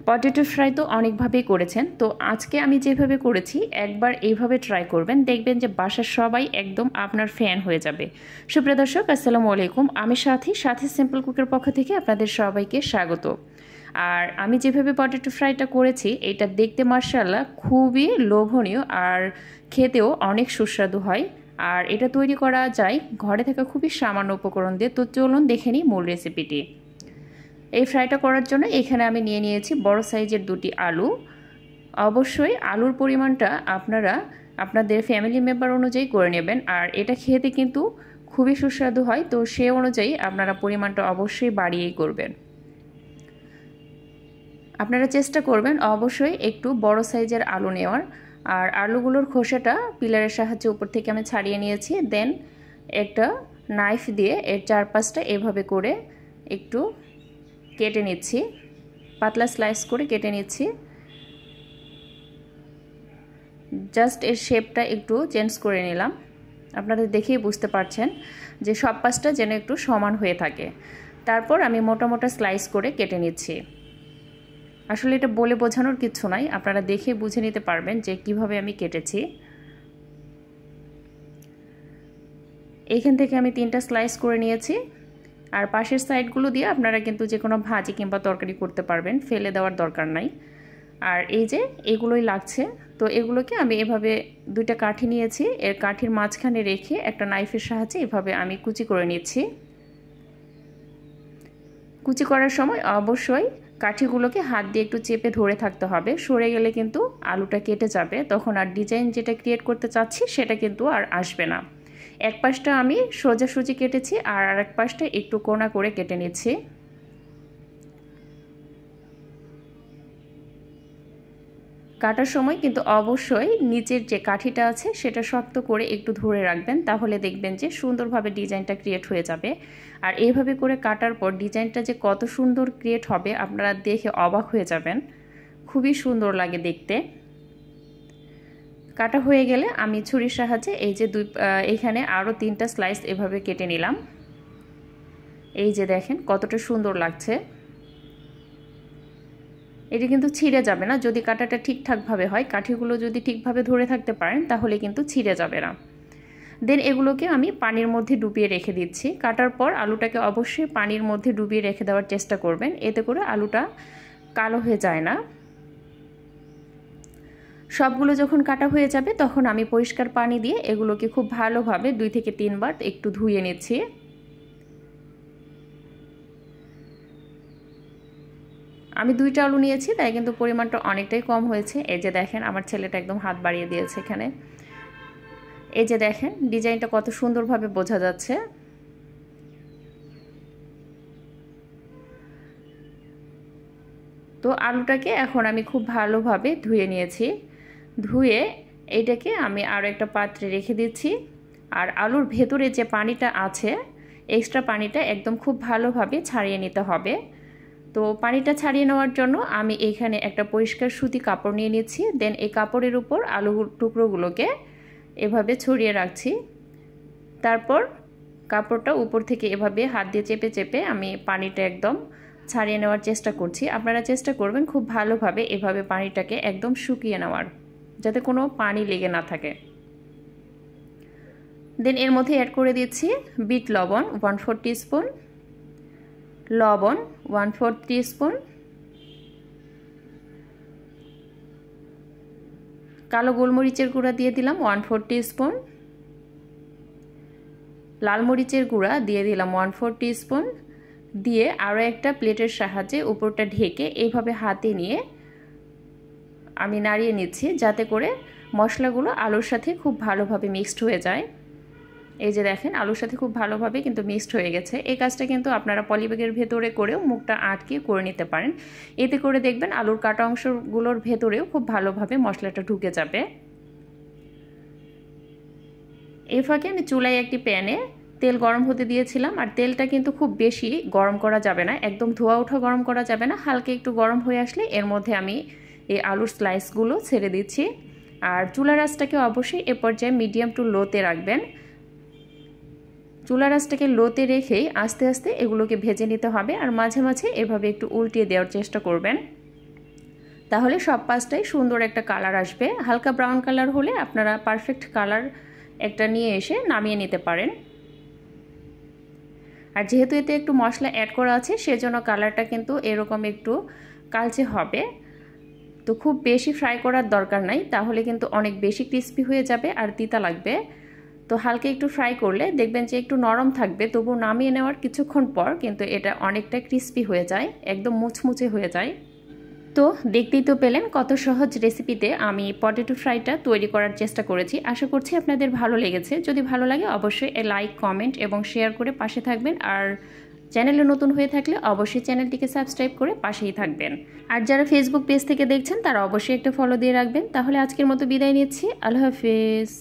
Potato fry তো অনেকভাবেই করেছেন, তো আজকে আমি যেভাবে করেছি একবার এইভাবে ট্রাই করবেন, দেখবেন যে বাসার সবাই একদম আপনার ফ্যান হয়ে যাবে। সুপ্রিয় দর্শক, আসসালামু আলাইকুম। আমি সাথী সিম্পল কুকের পক্ষ থেকে আপনাদের সবাইকে স্বাগত। আর আমি যেভাবে পটেটো ফ্রাইটা করেছি, এটা দেখতে মাশাআল্লাহ খুবই লোভনীয় আর খেতেও অনেক সুস্বাদু হয়। আর এটা তৈরি করা যায় ঘরে থাকা খুবই সামান্য উপকরণ দিয়ে। তো চলুন দেখে নিই মূল রেসিপিটি। এই ফ্রাইটা করার জন্য এখানে আমি নিয়ে নিয়েছি বড় সাইজের 2টি আলু। অবশ্যই আলুর পরিমাণটা আপনারা আপনাদের ফ্যামিলি মেম্বার অনুযায়ী করে নেবেন, আর এটা খেতে কিন্তু খুবই সুস্বাদু হয়, তো সে অনুযায়ী আপনারা পরিমাণটা অবশ্যই বাড়িয়েই করবেন। আপনারা চেষ্টা করবেন অবশ্যই একটু বড় সাইজের আলু নেওয়ার। আর আলুগুলোর খোসাটা পিলারের সাহায্যে উপর থেকে আমি ছাড়িয়ে নিয়েছি। দেন একটা নাইফ দিয়ে এর চারপাশটা এভাবে করে একটু কেটে নিচ্ছি, পাতলা স্লাইস করে কেটে নিচ্ছি। জাস্ট এর শেপটা একটু চেঞ্জ করে নিলাম। আপনাদের দেখেই বুঝতে পারছেন যে সব পাশটা যেন একটু সমান হয়ে থাকে। তারপর আমি মোটা মোটা স্লাইস করে কেটে নিচ্ছি। আসলে এটা বলে বোঝানোর কিছু নাই, আপনারা দেখে বুঝে নিতে পারবেন যে কিভাবে আমি কেটেছি। এইখান থেকে আমি 3টা স্লাইস করে নিয়েছি। আর পাশের সাইডগুলো দিয়ে আপনারা কিন্তু যে কোনো ভাজি কিংবা তরকারি করতে পারবেন, ফেলে দেওয়ার দরকার নাই। আর এই যে এগুলোই লাগছে, তো এগুলোকে আমি এভাবে 2টা কাঠি নিয়েছি, এর কাঠির মাঝখানে রেখে একটা নাইফের সাহায্যে এভাবে আমি কুচি করে নিচ্ছি। কুচি করার সময় অবশ্যই কাঠিগুলোকে হাত দিয়ে একটু চেপে ধরে থাকতে হবে, সরে গেলে কিন্তু আলুটা কেটে যাবে, তখন আর ডিজাইন যেটা ক্রিয়েট করতে চাচ্ছি সেটা কিন্তু আর আসবে না। এক পাশটা আমি সোজাসুজি কেটেছি আর আরেক পাশটা একটু কোনা করে কেটে নিচ্ছি। কাটার সময় কিন্তু অবশ্যই নিচের যে কাঠিটা আছে সেটা শক্ত করে একটু ধরে রাখবেন, তাহলে দেখবেন যে সুন্দরভাবে ডিজাইনটা ক্রিয়েট হয়ে যাবে। আর এইভাবে করে কাটার পর ডিজাইনটা যে কত সুন্দর ক্রিয়েট হবে আপনারা দেখে অবাক হয়ে যাবেন, খুবই সুন্দর লাগে দেখতে। কাটা হয়ে গেলে আমি ছুরির সাহায্যে এই যে এইখানে আরও 3টা স্লাইস এভাবে কেটে নিলাম। এই যে দেখেন কতটা সুন্দর লাগছে। এটা কিন্তু ছিঁড়ে যাবে না যদি কাটাটা ঠিকঠাকভাবে হয়, কাঠিগুলো যদি ঠিকভাবে ধরে থাকতে পারেন তাহলে কিন্তু ছিঁড়ে যাবে না। দেন এগুলোকে আমি পানির মধ্যে ডুবিয়ে রেখে দিচ্ছি। কাটার পর আলুটাকে অবশ্যই পানির মধ্যে ডুবিয়ে রেখে দেওয়ার চেষ্টা করবেন, এতে করে আলুটা কালো হয়ে যায় না। সবগুলো যখন কাটা হয়ে যাবে তখন আমি পরিষ্কার পানি দিয়ে এগুলোকে খুব ভালোভাবে 2 থেকে 3 বার একটু ধুয়ে নিচ্ছি। আমি 2টা আলু নিয়েছি, তাই কিন্তু পরিমাণটা অনেকটাই কম হয়েছে। এই যে দেখেন আমার ছেলেটা একদম হাত বাড়িয়ে দিয়েছে এখানে। এই যে দেখেন ডিজাইনটা কত সুন্দরভাবে বোঝা যাচ্ছে। তো আলুটাকে এখন আমি খুব ভালোভাবে ধুয়ে নিয়েছি। ধুয়ে এইটাকে আমি আরও একটা পাত্রে রেখে দিচ্ছি। আর আলুর ভেতরে যে পানিটা আছে, এক্সট্রা পানিটা একদম খুব ভালোভাবে ছাড়িয়ে নিতে হবে। তো পানিটা ছাড়িয়ে নেওয়ার জন্য আমি এখানে একটা পরিষ্কার সুতি কাপড় নিয়ে নিচ্ছি। দেন এই কাপড়ের উপর আলুর টুকরোগুলোকে এভাবে ছড়িয়ে রাখছি। তারপর কাপড়টা উপর থেকে এভাবে হাত দিয়ে চেপে চেপে আমি পানিটা একদম ছাড়িয়ে নেওয়ার চেষ্টা করছি। আপনারা চেষ্টা করবেন খুব ভালোভাবে এভাবে পানিটাকে একদম শুকিয়ে নেওয়ার, যাতে কোনো পানি লেগে না থাকে। দেন এর মধ্যে অ্যাড করে দিচ্ছি বিট লবণ 1/4 টিস্পুন, লবণ 1/4 টিস্পুন, কালো গোলমরিচের গুঁড়া দিয়ে দিলাম 1/4 টিস্পুন, লাল মরিচের গুঁড়া দিয়ে দিলাম 1/4 টিস্পুন, দিয়ে আরও একটা প্লেটের সাহায্যে উপরটা ঢেকে এইভাবে হাতে নিয়ে আমি নাড়িয়ে নিচ্ছি, যাতে করে মশলাগুলো আলুর সাথে খুব ভালোভাবে মিক্সড হয়ে যায়। এই যে দেখেন আলুর সাথে খুব ভালোভাবে কিন্তু মিক্সড হয়ে গেছে। এই কাজটা কিন্তু আপনারা পলিব্যাগের ভেতরে করেও মুখটা আটকে করে নিতে পারেন, এতে করে দেখবেন আলুর কাটা অংশগুলোর ভেতরেও খুব ভালোভাবে মশলাটা ঢুকে যাবে। এই ফাঁকে আমি চুলায় একটি প্যানে তেল গরম হতে দিয়েছিলাম। আর তেলটা কিন্তু খুব বেশি গরম করা যাবে না, একদম ধোয়া ওঠা গরম করা যাবে না, হালকা একটু গরম হয়ে আসলে এর মধ্যে আমি এই আলুর স্লাইসগুলো ছেড়ে দিচ্ছি। আর চুলার আঁচটাকে অবশ্যই এ পর্যায়ে মিডিয়াম টু লোতে রাখবেন। চুলার আঁচটাকে লোতে রেখেই আস্তে আস্তে এগুলোকে ভেজে নিতে হবে, আর মাঝে মাঝে এভাবে একটু উল্টিয়ে দেওয়ার চেষ্টা করবেন। তাহলে সব পাশটাই সুন্দর একটা কালার আসবে। হালকা ব্রাউন কালার হলে আপনারা পারফেক্ট কালার একটা নিয়ে এসে নামিয়ে নিতে পারেন। আর যেহেতু এতে একটু মশলা অ্যাড করা আছে সেজন্য কালারটা কিন্তু এরকম একটু কালচে হবে। তো খুব বেশি ফ্রাই করার দরকার নাই, তাহলে কিন্তু অনেক বেশি ক্রিস্পি হয়ে যাবে আর তিতা লাগবে। তো হালকা একটু ফ্রাই করলে দেখবেন যে একটু নরম থাকবে, তবু নামিয়ে নেওয়ার কিছুক্ষণ পর কিন্তু এটা অনেকটা ক্রিস্পি হয়ে যায়, একদম মুচমুচে হয়ে যায়। তো দেখতেই তো পেলেন কত সহজ রেসিপিতে আমি পটেটো ফ্রাইটা তৈরি করার চেষ্টা করেছি। আশা করছি আপনাদের ভালো লেগেছে। যদি ভালো লাগে অবশ্যই লাইক, কমেন্ট এবং শেয়ার করে পাশে থাকবেন। আর চ্যানেলে নতুন হয়ে থাকলে অবশ্যই চ্যানেলটিকে সাবস্ক্রাইব করে পাশেই থাকবেন। আর যারা ফেসবুক পেজ থেকে দেখছেন তারা অবশ্যই একটা ফলো দিয়ে রাখবেন। তাহলে আজকের মতো বিদায় নিচ্ছি। আল্লাহ হাফেজ।